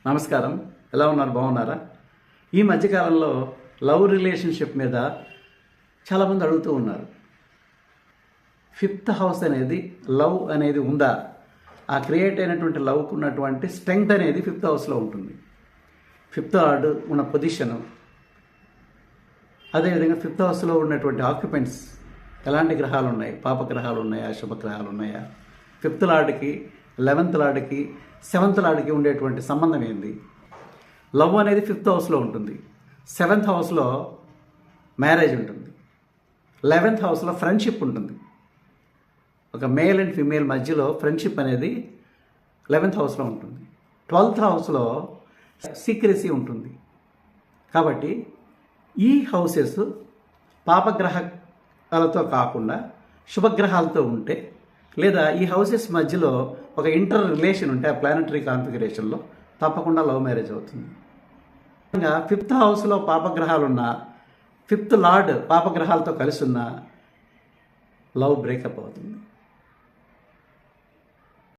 నమస్కారం. ఎలా ఉన్నారు? బాగున్నారా? ఈ మధ్యకాలంలో లవ్ రిలేషన్షిప్ మీద చాలామంది అడుగుతూ ఉన్నారు. ఫిఫ్త్ హౌస్ అనేది లవ్ అనేది ఉందా? ఆ క్రియేట్ అయినటువంటి లవ్కు ఉన్నటువంటి స్ట్రెంగ్త్ అనేది ఫిఫ్త్ హౌస్లో ఉంటుంది. ఫిఫ్త్ లార్డ్ ఉన్న పొజిషను, అదేవిధంగా ఫిఫ్త్ హౌస్లో ఉన్నటువంటి ఆక్యుపెంట్స్, ఎలాంటి గ్రహాలు ఉన్నాయి, పాప గ్రహాలు ఉన్నాయా, శుభగ్రహాలు ఉన్నాయా, ఫిఫ్త్ లార్డ్కి, 11th లార్డ్కి, 7th లార్డ్కి ఉండేటువంటి సంబంధం ఏంది? లవ్ అనేది ఫిఫ్త్ హౌస్లో ఉంటుంది. 7th హౌస్లో మ్యారేజ్ ఉంటుంది. 11th హౌస్లో ఫ్రెండ్షిప్ ఉంటుంది. ఒక మేల్ అండ్ ఫీమేల్ మధ్యలో ఫ్రెండ్షిప్ అనేది 11th హౌస్లో ఉంటుంది. 12th హౌస్లో సీక్రెసీ ఉంటుంది. కాబట్టి ఈ హౌసెస్ పాపగ్రహాలతో కాకుండా శుభగ్రహాలతో ఉంటే, లేదా ఈ హౌసెస్ మధ్యలో ఒక ఇంటర్ రిలేషన్ ఉంటే, ఆ ప్లానటరీ కాన్ఫిగరేషన్లో తప్పకుండా లవ్ మ్యారేజ్ అవుతుంది. ఇంకా 5th హౌస్లో పాపగ్రహాలున్న, 5th లార్డ్ పాపగ్రహాలతో కలిసి ఉన్న లవ్ బ్రేకప్ అవుతుంది.